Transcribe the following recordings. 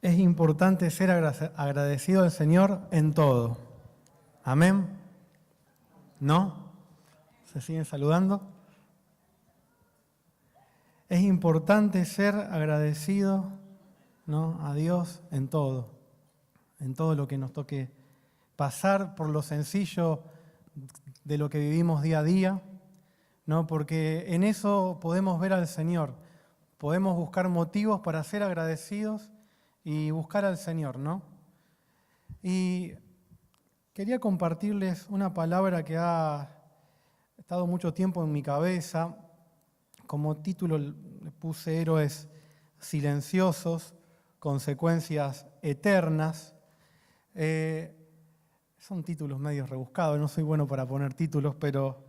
Es importante ser agradecido al Señor en todo. ¿Amén? ¿No? ¿Se siguen saludando? Es importante ser agradecido, ¿no?, a Dios en todo lo que nos toque pasar, por lo sencillo de lo que vivimos día a día, ¿no? Porque en eso podemos ver al Señor, podemos buscar motivos para ser agradecidos y buscar al Señor, ¿no? Y quería compartirles una palabra que ha estado mucho tiempo en mi cabeza. Como título le puse Héroes silenciosos, consecuencias eternas. Son títulos medio rebuscados, no soy bueno para poner títulos, pero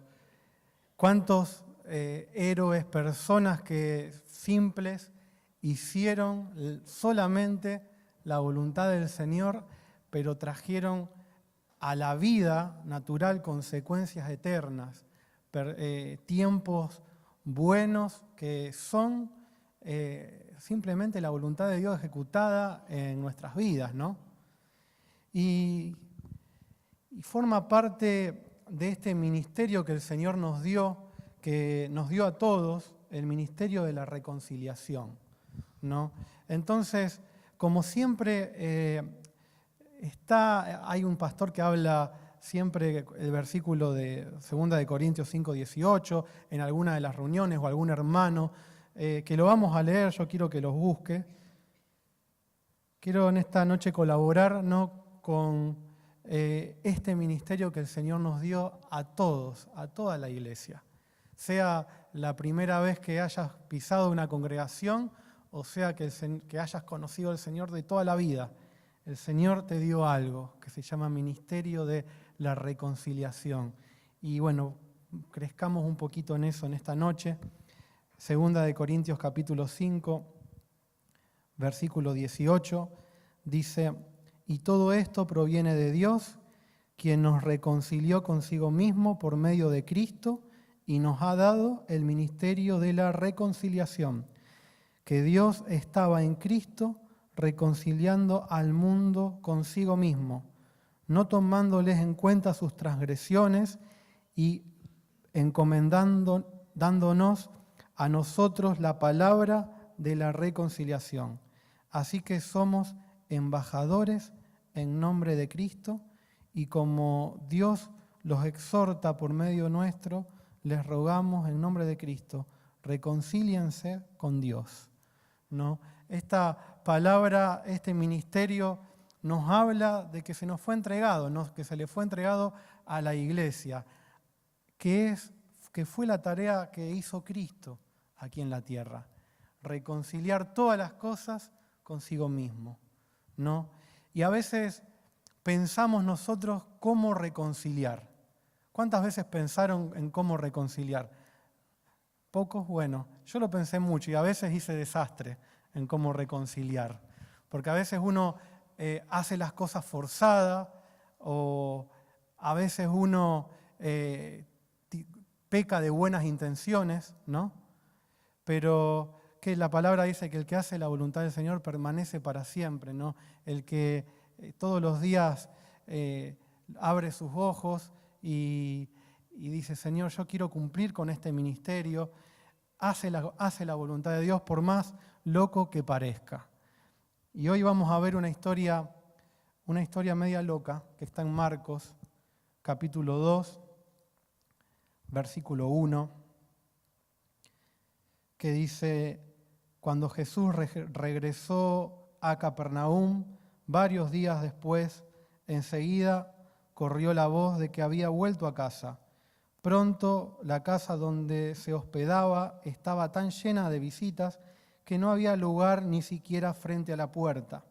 ¿cuántos héroes, personas que simples hicieron solamente la voluntad del Señor, pero trajeron a la vida natural consecuencias eternas, tiempos buenos que son simplemente la voluntad de Dios ejecutada en nuestras vidas, ¿no? Y forma parte de este ministerio que el Señor nos dio, que nos dio a todos, el ministerio de la reconciliación, ¿no? Entonces, como siempre, hay un pastor que habla siempre el versículo de 2 Corintios 5:18, en alguna de las reuniones o algún hermano, que lo vamos a leer, yo quiero que los busque. Quiero en esta noche colaborar, ¿no?, con este ministerio que el Señor nos dio a todos, a toda la iglesia. Sea la primera vez que hayas pisado una congregación o sea que hayas conocido al Señor de toda la vida. El Señor te dio algo que se llama ministerio de la reconciliación. Y bueno, crezcamos un poquito en eso en esta noche. 2 Corintios capítulo 5, versículo 18, dice: y todo esto proviene de Dios, quien nos reconcilió consigo mismo por medio de Cristo y nos ha dado el ministerio de la reconciliación, que Dios estaba en Cristo reconciliando al mundo consigo mismo, no tomándoles en cuenta sus transgresiones y dándonos a nosotros la palabra de la reconciliación. Así que somos embajadores en nombre de Cristo, y como Dios los exhorta por medio nuestro, les rogamos en nombre de Cristo, reconcíliense con Dios, ¿no? Esta palabra, este ministerio nos habla de que se nos fue entregado, ¿no?, que se le fue entregado a la iglesia, que fue la tarea que hizo Cristo aquí en la tierra, reconciliar todas las cosas consigo mismo, ¿no? Y a veces pensamos nosotros cómo reconciliar. ¿Cuántas veces pensaron en cómo reconciliar? ¿Pocos? Bueno, yo lo pensé mucho y a veces hice desastre en cómo reconciliar. Porque a veces uno hace las cosas forzadas o a veces uno peca de buenas intenciones, ¿no? Pero que la palabra dice que el que hace la voluntad del Señor permanece para siempre, ¿no? El que todos los días abre sus ojos y dice: Señor, yo quiero cumplir con este ministerio, hace la voluntad de Dios por más loco que parezca. Y hoy vamos a ver una historia media loca que está en Marcos, capítulo 2, versículo 1, que dice: cuando Jesús regresó a Capernaum, varios días después, enseguida corrió la voz de que había vuelto a casa. Pronto la casa donde se hospedaba estaba tan llena de visitas que no había lugar ni siquiera frente a la puerta.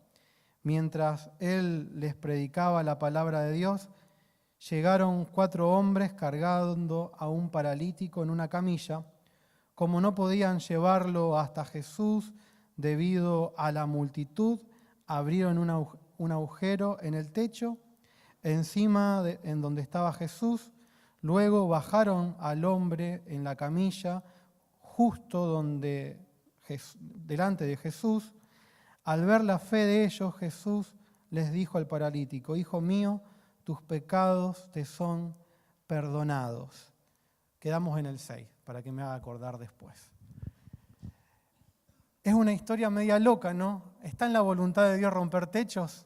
Mientras él les predicaba la palabra de Dios, llegaron 4 hombres cargando a un paralítico en una camilla. Como no podían llevarlo hasta Jesús debido a la multitud, abrieron un agujero en el techo en donde estaba Jesús. Luego bajaron al hombre en la camilla justo delante de Jesús. Al ver la fe de ellos, Jesús les dijo al paralítico: Hijo mío, tus pecados te son perdonados. Quedamos en el 6, para que me haga acordar después. Es una historia media loca, ¿no? ¿Está en la voluntad de Dios romper techos?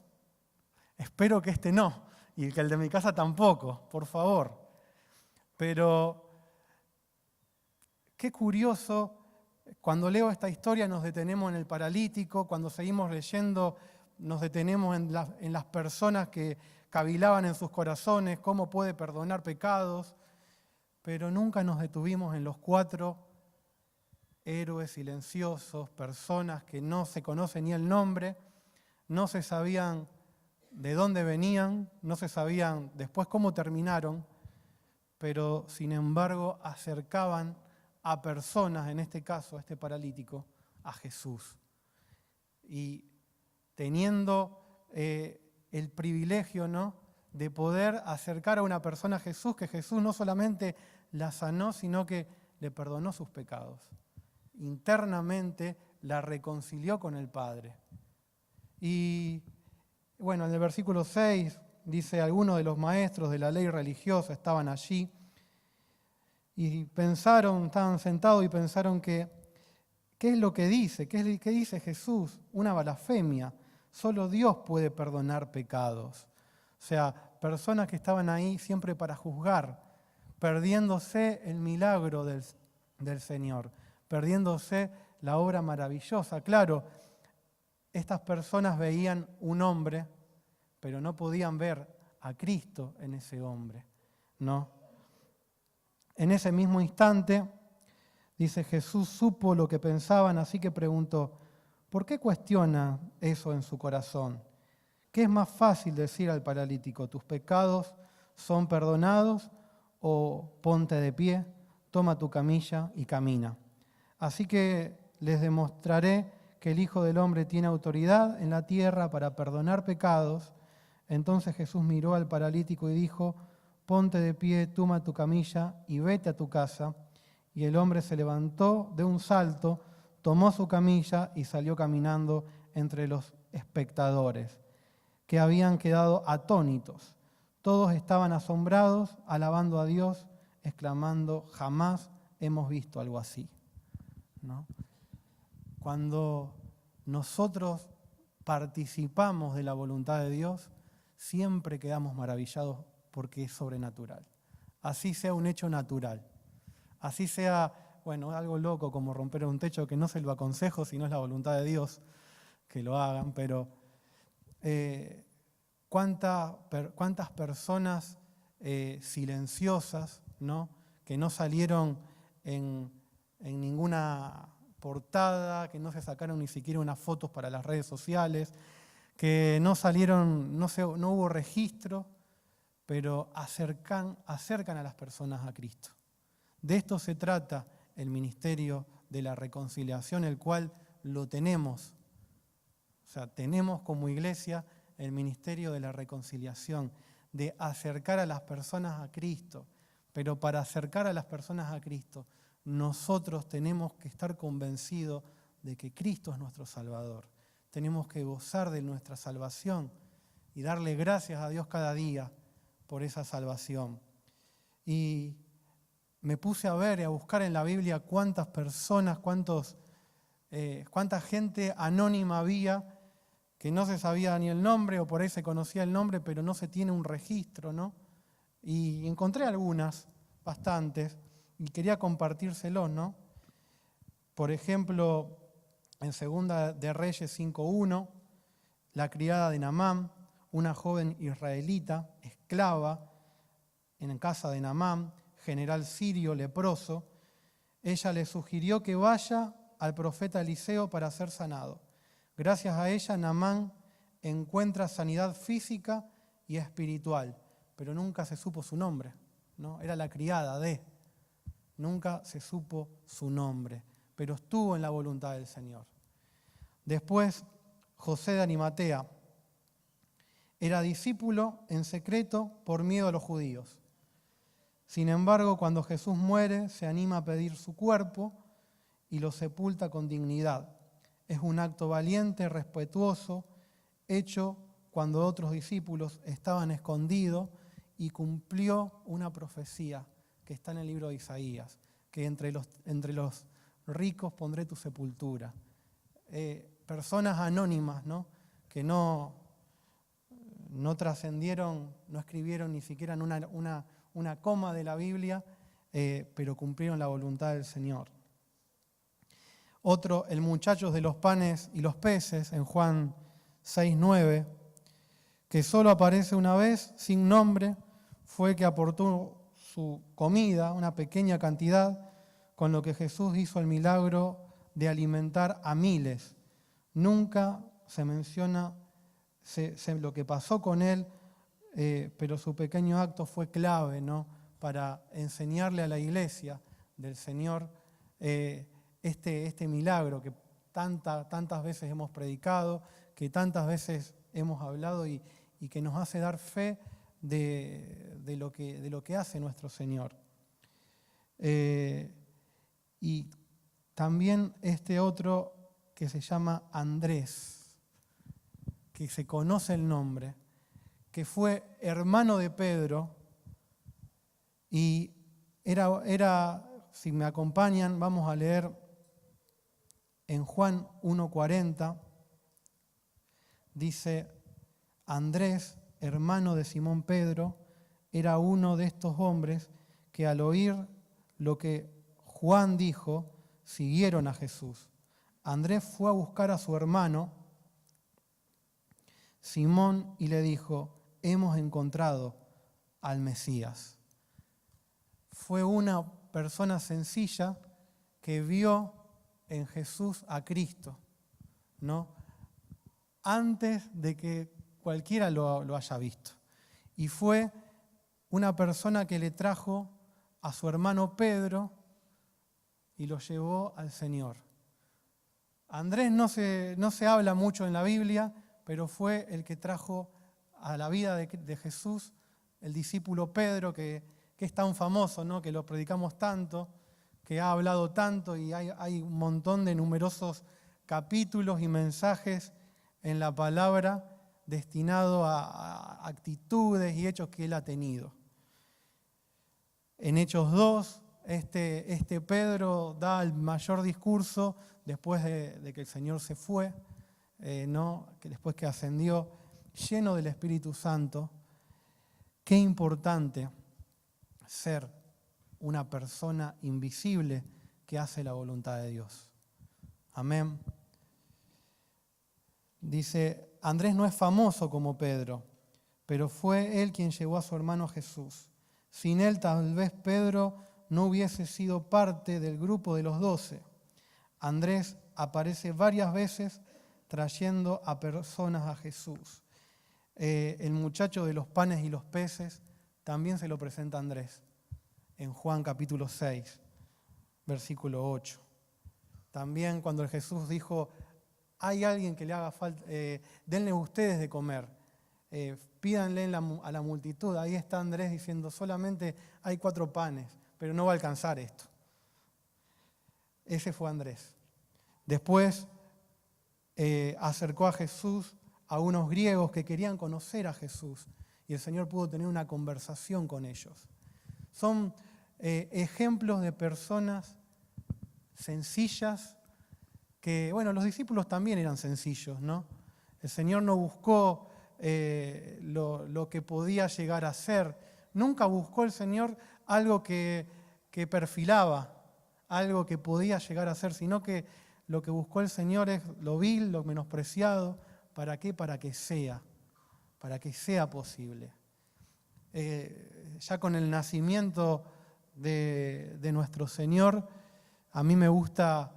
Espero que este no, y que el de mi casa tampoco, por favor. Pero qué curioso, cuando leo esta historia nos detenemos en el paralítico, cuando seguimos leyendo nos detenemos en las personas que cavilaban en sus corazones, cómo puede perdonar pecados, pero nunca nos detuvimos en los 4 héroes silenciosos, personas que no se conocen ni el nombre, no se sabían de dónde venían, no se sabían después cómo terminaron, pero sin embargo acercaban a personas, en este caso a este paralítico, a Jesús. Y teniendo el privilegio, ¿no?, de poder acercar a una persona a Jesús, que Jesús no solamente la sanó, sino que le perdonó sus pecados. Internamente la reconcilió con el Padre. Y bueno, en el versículo 6 dice: algunos de los maestros de la ley religiosa estaban allí y pensaron, estaban sentados y pensaron que, ¿qué es lo que dice? ¿Qué dice Jesús? Una blasfemia. Solo Dios puede perdonar pecados. O sea, personas que estaban ahí siempre para juzgar, perdiéndose el milagro del Señor, perdiéndose la obra maravillosa. Claro, estas personas veían un hombre, pero no podían ver a Cristo en ese hombre, ¿no? En ese mismo instante, dice, Jesús supo lo que pensaban, así que preguntó: ¿por qué cuestiona eso en su corazón? ¿Qué es más fácil decir al paralítico: tus pecados son perdonados? O ponte de pie, toma tu camilla y camina. Así que les demostraré que el Hijo del Hombre tiene autoridad en la tierra para perdonar pecados. Entonces Jesús miró al paralítico y dijo: ponte de pie, toma tu camilla y vete a tu casa. Y el hombre se levantó de un salto, tomó su camilla y salió caminando entre los espectadores, que habían quedado atónitos. Todos estaban asombrados, alabando a Dios, exclamando: jamás hemos visto algo así, ¿no? Cuando nosotros participamos de la voluntad de Dios, siempre quedamos maravillados porque es sobrenatural. Así sea un hecho natural, así sea, bueno, algo loco como romper un techo, que no se lo aconsejo si no es la voluntad de Dios que lo hagan, pero ¿cuántas personas silenciosas, ¿no?, que no salieron en ninguna portada, que no se sacaron ni siquiera unas fotos para las redes sociales, que no salieron, no hubo registro, pero acercan a las personas a Cristo? De esto se trata el ministerio de la reconciliación, el cual lo tenemos. O sea, tenemos como iglesia el ministerio de la reconciliación, de acercar a las personas a Cristo. Pero para acercar a las personas a Cristo, nosotros tenemos que estar convencidos de que Cristo es nuestro Salvador. Tenemos que gozar de nuestra salvación y darle gracias a Dios cada día por esa salvación. Y me puse a ver y a buscar en la Biblia cuántas personas, cuánta gente anónima había que no se sabía ni el nombre, o por ahí se conocía el nombre, pero no se tiene un registro, ¿no? Y encontré algunas, bastantes, y quería compartírselos, ¿no? Por ejemplo, en Segunda de Reyes 5:1, la criada de Naamán, una joven israelita, esclava, en casa de Naamán, general sirio leproso, ella le sugirió que vaya al profeta Eliseo para ser sanado. Gracias a ella, Naamán encuentra sanidad física y espiritual, pero nunca se supo su nombre, ¿no? Era la criada de, nunca se supo su nombre, pero estuvo en la voluntad del Señor. Después, José de Arimatea era discípulo en secreto por miedo a los judíos. Sin embargo, cuando Jesús muere, se anima a pedir su cuerpo y lo sepulta con dignidad. es un acto valiente, respetuoso, hecho cuando otros discípulos estaban escondidos y cumplió una profecía que está en el libro de Isaías, que entre los ricos pondré tu sepultura. Personas anónimas, ¿no? Que no trascendieron, no escribieron ni siquiera en una coma de la Biblia, pero cumplieron la voluntad del Señor. Otro, el muchacho de los panes y los peces, en Juan 6:9, que solo aparece una vez, sin nombre, fue el que aportó su comida, una pequeña cantidad, con lo que Jesús hizo el milagro de alimentar a miles. Nunca se menciona lo que pasó con él, pero su pequeño acto fue clave, ¿no? Para enseñarle a la iglesia del Señor este milagro que tantas veces hemos predicado, que tantas veces hemos hablado y que nos hace dar fe de lo que hace nuestro Señor. Y también este otro que se llama Andrés, que se conoce el nombre, que fue hermano de Pedro y era, si me acompañan, vamos a leer en Juan 1:40, dice: Andrés, hermano de Simón Pedro, era uno de estos hombres que al oír lo que Juan dijo, siguieron a Jesús. Andrés fue a buscar a su hermano Simón y le dijo: hemos encontrado al Mesías. Fue una persona sencilla que vio en Jesús a Cristo, ¿no? Antes de que cualquiera lo haya visto. Y fue una persona que le trajo a su hermano Pedro y lo llevó al Señor. Andrés no se habla mucho en la Biblia, pero fue el que trajo a la vida de Jesús el discípulo Pedro, que es tan famoso, ¿no? Que lo predicamos tanto, que ha hablado tanto y hay un montón de numerosos capítulos y mensajes en la palabra destinado a actitudes y hechos que él ha tenido. En Hechos 2, este Pedro da el mayor discurso después de que el Señor se fue, ¿no? Que después que ascendió, lleno del Espíritu Santo. Qué importante ser una persona invisible que hace la voluntad de Dios. Amén. Dice, Andrés no es famoso como Pedro, pero fue él quien llevó a su hermano Jesús. Sin él tal vez Pedro no hubiese sido parte del grupo de los 12. Andrés aparece varias veces trayendo a personas a Jesús. El muchacho de los panes y los peces también se lo presenta a Andrés en Juan capítulo 6, versículo 8. También cuando Jesús dijo, hay alguien que le haga falta, denle ustedes de comer, pídanle a la multitud. Ahí está Andrés diciendo, solamente hay 4 panes, pero no va a alcanzar esto. Ese fue Andrés. Después acercó a Jesús a unos griegos que querían conocer a Jesús y el Señor pudo tener una conversación con ellos. Son ejemplos de personas sencillas que, bueno, los discípulos también eran sencillos, ¿no? El Señor no buscó lo que podía llegar a ser. Nunca buscó el Señor algo que perfilaba, algo que podía llegar a ser, sino que lo que buscó el Señor es lo vil, lo menospreciado. ¿Para qué? Para que sea posible. Ya con el nacimiento de nuestro Señor, a mí me gusta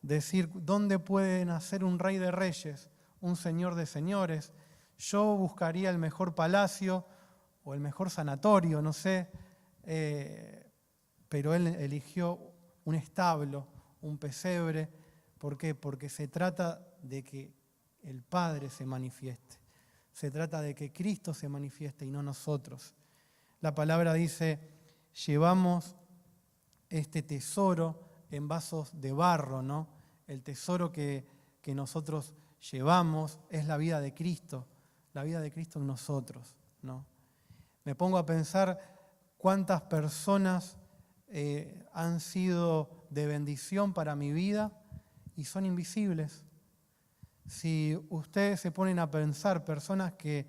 decir, ¿dónde puede nacer un rey de reyes, un señor de señores? Yo buscaría el mejor palacio o el mejor sanatorio, no sé, pero él eligió un establo, un pesebre. ¿Por qué? Porque se trata de que el Padre se manifieste. Se trata de que Cristo se manifieste y no nosotros. La palabra dice, llevamos este tesoro en vasos de barro, ¿no? El tesoro que que nosotros llevamos es la vida de Cristo en nosotros, ¿no? Me pongo a pensar cuántas personas han sido de bendición para mi vida y son invisibles. Si ustedes se ponen a pensar, personas que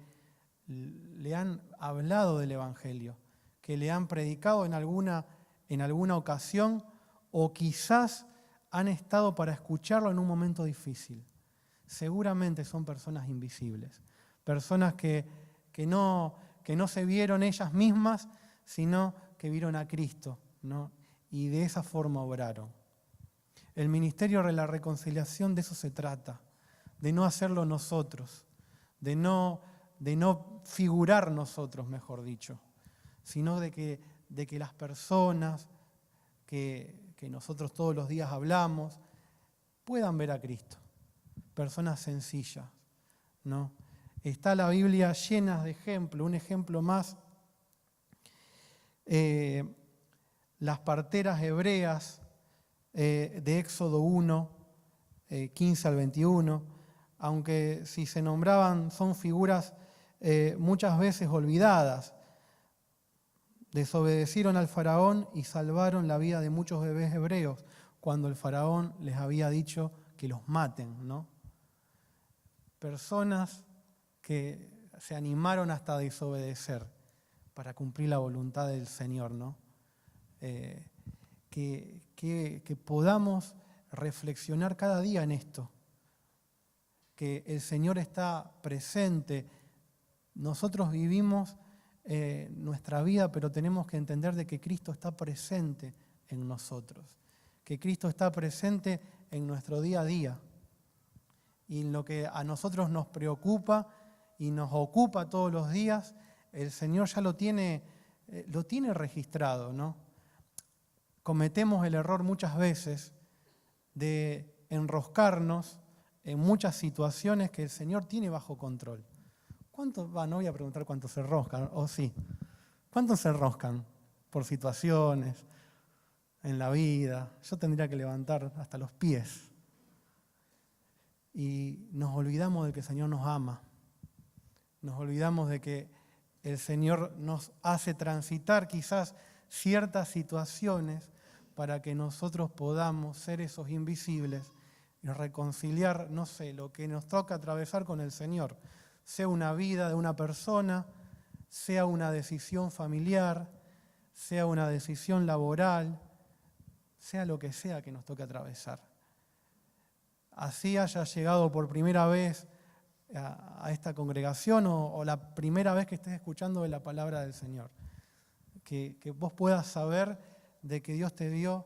le han hablado del Evangelio, que le han predicado en alguna ocasión, o quizás han estado para escucharlo en un momento difícil, seguramente son personas invisibles, personas que no se vieron ellas mismas, sino que vieron a Cristo, ¿no? Y de esa forma obraron. El ministerio de la reconciliación de eso se trata, de no hacerlo nosotros, de no figurar nosotros, mejor dicho, sino de que las personas que nosotros todos los días hablamos puedan ver a Cristo. Personas sencillas, ¿no? Está la Biblia llena de ejemplos. Un ejemplo más, las parteras hebreas de Éxodo 1, 15 al 21, aunque si se nombraban son figuras muchas veces olvidadas. Desobedecieron al faraón y salvaron la vida de muchos bebés hebreos cuando el faraón les había dicho que los maten, ¿no? Personas que se animaron hasta a desobedecer para cumplir la voluntad del Señor, ¿no? Que podamos reflexionar cada día en esto, que el Señor está presente. Nosotros vivimos nuestra vida, pero tenemos que entender de que Cristo está presente en nosotros, que Cristo está presente en nuestro día a día. Y en lo que a nosotros nos preocupa y nos ocupa todos los días, el Señor ya lo tiene registrado, ¿no? Cometemos el error muchas veces de enroscarnos en muchas situaciones que el Señor tiene bajo control. No voy a preguntar cuántos se enroscan, o sí. ¿Cuántos se enroscan por situaciones en la vida? Yo tendría que levantar hasta los pies. Y nos olvidamos de que el Señor nos ama. Nos olvidamos de que el Señor nos hace transitar quizás ciertas situaciones para que nosotros podamos ser esos invisibles y reconciliar, no sé, lo que nos toca atravesar con el Señor. Sea una vida de una persona, sea una decisión familiar, sea una decisión laboral, sea lo que sea que nos toque atravesar. Así haya llegado por primera vez a esta congregación o la primera vez que estés escuchando de la palabra del Señor. Que vos puedas saber de que Dios te dio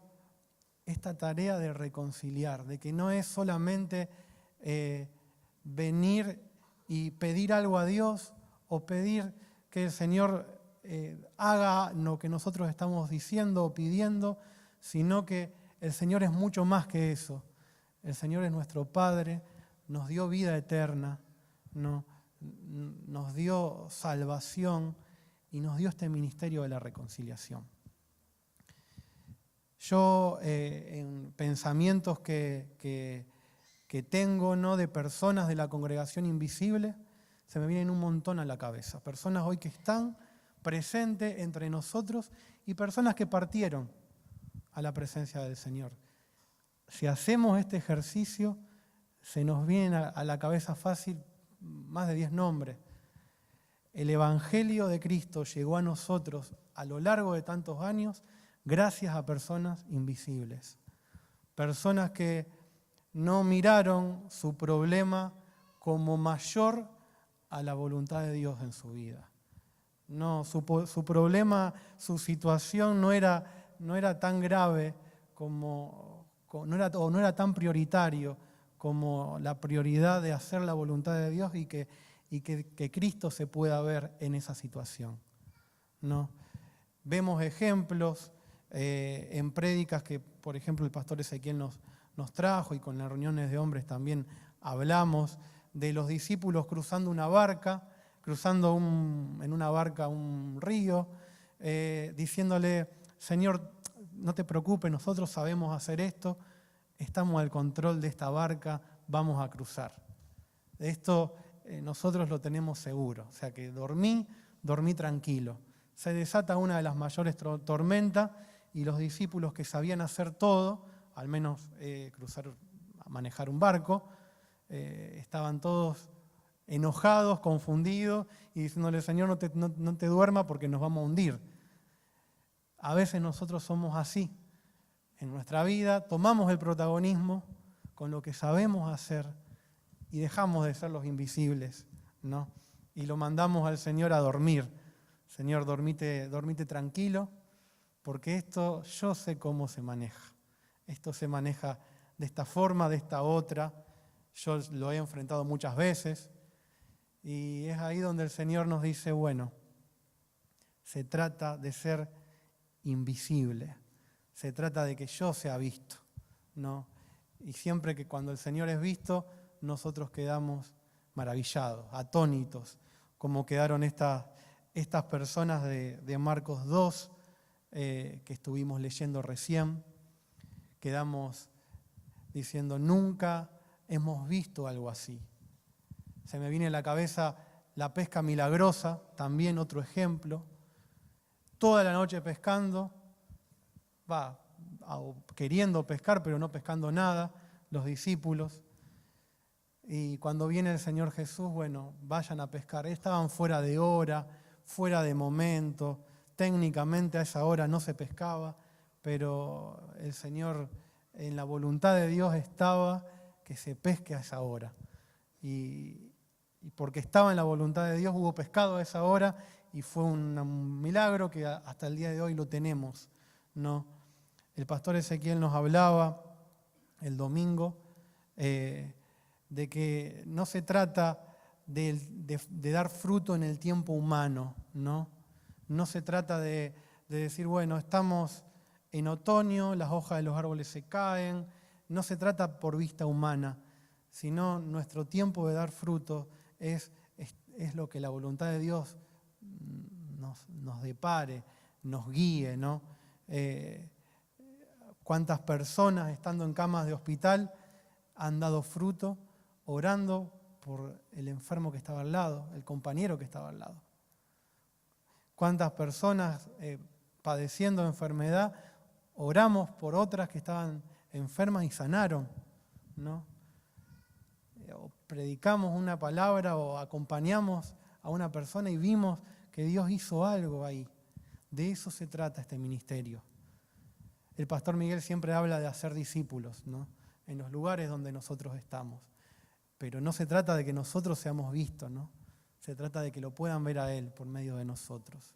esta tarea de reconciliar, de que no es solamente venir y pedir algo a Dios o pedir que el Señor haga lo que nosotros estamos diciendo o pidiendo, sino que el Señor es mucho más que eso. El Señor es nuestro Padre, nos dio vida eterna, nos dio salvación y nos dio este ministerio de la reconciliación. Yo, en pensamientos que tengo, ¿no?, de personas de la congregación invisible, se me vienen un montón a la cabeza. Personas hoy que están presentes entre nosotros y personas que partieron a la presencia del Señor. Si hacemos este ejercicio, se nos vienen a la cabeza fácil más de 10 nombres. El Evangelio de Cristo llegó a nosotros a lo largo de tantos años gracias a personas invisibles. Personas que no miraron su problema como mayor a la voluntad de Dios en su vida. No, su problema, su situación no era tan grave no era tan prioritario como la prioridad de hacer la voluntad de Dios y que Cristo se pueda ver en esa situación, ¿no? Vemos ejemplos en prédicas que, por ejemplo, el pastor Ezequiel nos trajo, y con las reuniones de hombres también hablamos de los discípulos cruzando una barca, en una barca un río, diciéndole: Señor, no te preocupes, nosotros sabemos hacer esto, estamos al control de esta barca, vamos a cruzar. Esto nosotros lo tenemos seguro, o sea que dormí tranquilo. Se desata una de las mayores tormentas y los discípulos que sabían hacer todo, al menos manejar un barco, estaban todos enojados, confundidos y diciéndole, Señor, no te duermas porque nos vamos a hundir. A veces nosotros somos así. En nuestra vida tomamos el protagonismo con lo que sabemos hacer y dejamos de ser los invisibles, ¿no? Y lo mandamos al Señor a dormir. Señor, dormite tranquilo, porque esto yo sé cómo se maneja. Esto se maneja de esta forma, de esta otra. Yo lo he enfrentado muchas veces. Y es ahí donde el Señor nos dice, bueno, se trata de ser invisible. Se trata de que yo sea visto, ¿no? Y siempre que cuando el Señor es visto, nosotros quedamos maravillados, atónitos, como quedaron estas personas de Marcos 2, que estuvimos leyendo recién. Quedamos diciendo, nunca hemos visto algo así. Se me viene a la cabeza la pesca milagrosa, también otro ejemplo. Toda la noche pescando, queriendo pescar, pero no pescando nada, los discípulos. Y cuando viene el Señor Jesús, bueno, vayan a pescar. Estaban fuera de hora, fuera de momento. Técnicamente a esa hora no se pescaba, pero el Señor, en la voluntad de Dios estaba que se pesque a esa hora. Y porque estaba en la voluntad de Dios, hubo pescado a esa hora y fue un milagro que hasta el día de hoy lo tenemos, ¿no? El pastor Ezequiel nos hablaba el domingo de que no se trata de dar fruto en el tiempo humano, ¿no? No se trata de decir, bueno, estamos en otoño, las hojas de los árboles se caen, no se trata por vista humana, sino nuestro tiempo de dar fruto es lo que la voluntad de Dios nos depare, nos guíe, ¿no? ¿Cuántas personas estando en camas de hospital han dado fruto orando por el enfermo que estaba al lado, el compañero que estaba al lado? ¿Cuántas personas padeciendo enfermedad oramos por otras que estaban enfermas y sanaron, ¿no? O predicamos una palabra o acompañamos a una persona y vimos que Dios hizo algo ahí. De eso se trata este ministerio. El pastor Miguel siempre habla de hacer discípulos, ¿no? En los lugares donde nosotros estamos. Pero no se trata de que nosotros seamos vistos, ¿no? Se trata de que lo puedan ver a Él por medio de nosotros.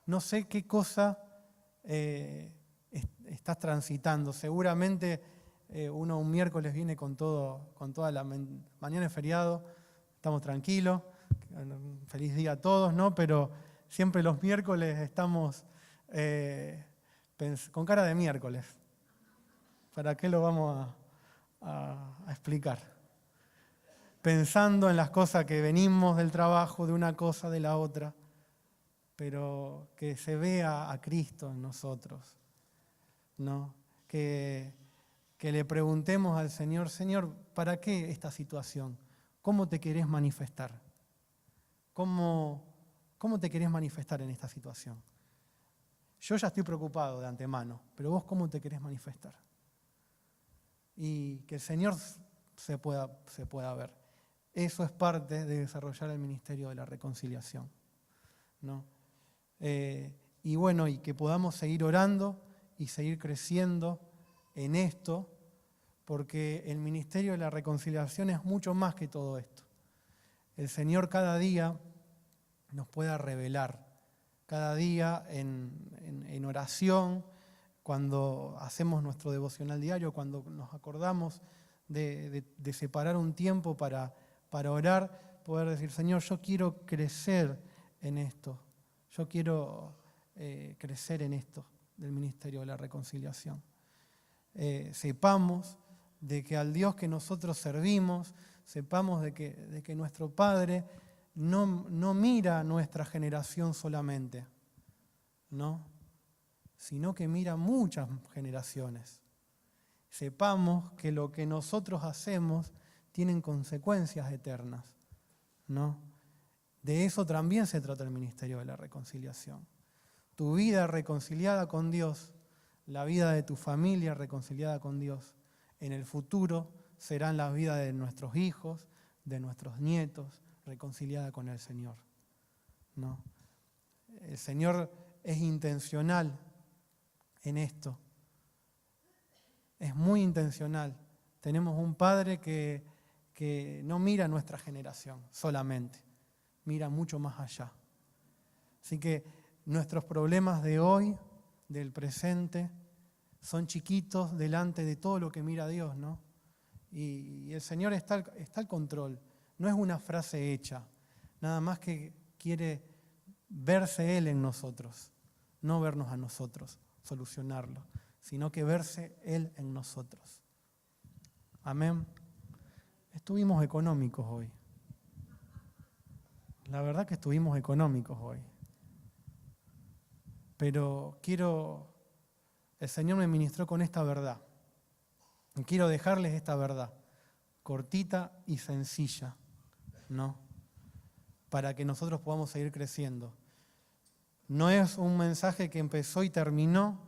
No sé qué cosa estás transitando. Seguramente uno un miércoles viene con toda la mañana de feriado, estamos tranquilos, feliz día a todos, ¿no? Pero siempre los miércoles estamos con cara de miércoles. ¿Para qué lo vamos a explicar? Pensando en las cosas que venimos del trabajo, de una cosa, de la otra, pero que se vea a Cristo en nosotros, ¿no? Que le preguntemos al Señor, Señor, ¿para qué esta situación? ¿Cómo te querés manifestar? ¿Cómo te querés manifestar en esta situación? Yo ya estoy preocupado de antemano, pero vos ¿cómo te querés manifestar? Y que el Señor se pueda ver. Eso es parte de desarrollar el ministerio de la reconciliación, ¿no? Y bueno, y que podamos seguir orando y seguir creciendo en esto, porque el ministerio de la reconciliación es mucho más que todo esto. El Señor cada día nos pueda revelar, cada día en oración, cuando hacemos nuestro devocional diario, cuando nos acordamos de separar un tiempo para orar, poder decir, Señor, yo quiero crecer en esto, yo quiero crecer en esto del ministerio de la reconciliación. Sepamos de que al Dios que nosotros servimos, sepamos de que nuestro Padre no mira a nuestra generación solamente, ¿no? Sino que mira muchas generaciones Sepamos que lo que nosotros hacemos tienen consecuencias eternas, ¿no? De eso también se trata el ministerio de la reconciliación. Tu vida reconciliada con Dios, la vida de tu familia reconciliada con Dios, en el futuro serán las vidas de nuestros hijos, de nuestros nietos, reconciliada con el Señor, ¿no? El Señor es intencional en esto. Es muy intencional. Tenemos un Padre que no mira a nuestra generación solamente, mira mucho más allá. Así que nuestros problemas de hoy, del presente, son chiquitos delante de todo lo que mira Dios, ¿no? Y el Señor está al control. No es una frase hecha, nada más que quiere verse Él en nosotros, no vernos a nosotros, solucionarlo, sino que verse Él en nosotros. Amén. Estuvimos económicos hoy. La verdad que estuvimos económicos hoy. Pero el Señor me ministró con esta verdad. Y quiero dejarles esta verdad, cortita y sencilla, ¿no? Para que nosotros podamos seguir creciendo. No es un mensaje que empezó y terminó,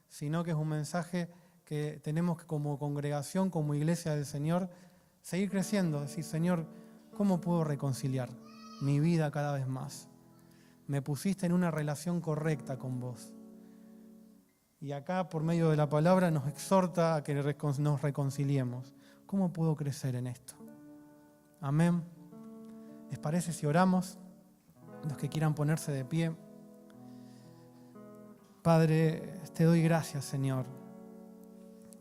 sino que es un mensaje que tenemos que como congregación, como iglesia del Señor, seguir creciendo. Decir, Señor, ¿cómo puedo reconciliar mi vida cada vez más? Me pusiste en una relación correcta con vos. Y acá, por medio de la palabra, nos exhorta a que nos reconciliemos. ¿Cómo puedo crecer en esto? Amén. ¿Les parece si oramos? Los que quieran ponerse de pie. Padre, te doy gracias, Señor.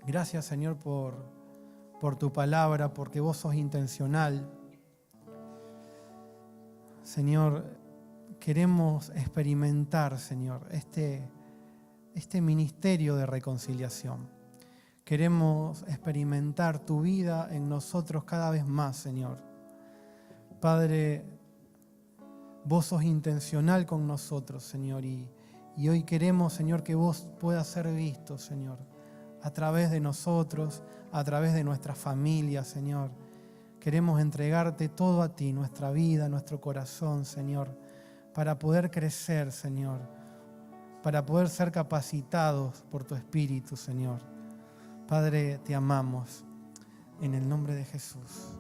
Gracias, Señor, por tu palabra, porque vos sos intencional. Señor, queremos experimentar, Señor, este ministerio de reconciliación. Queremos experimentar tu vida en nosotros cada vez más, Señor. Padre, vos sos intencional con nosotros, Señor, y hoy queremos, Señor, que vos puedas ser visto, Señor, a través de nosotros, a través de nuestra familia, Señor. Queremos entregarte todo a ti, nuestra vida, nuestro corazón, Señor, para poder crecer, Señor, para poder ser capacitados por tu Espíritu, Señor. Padre, te amamos, en el nombre de Jesús.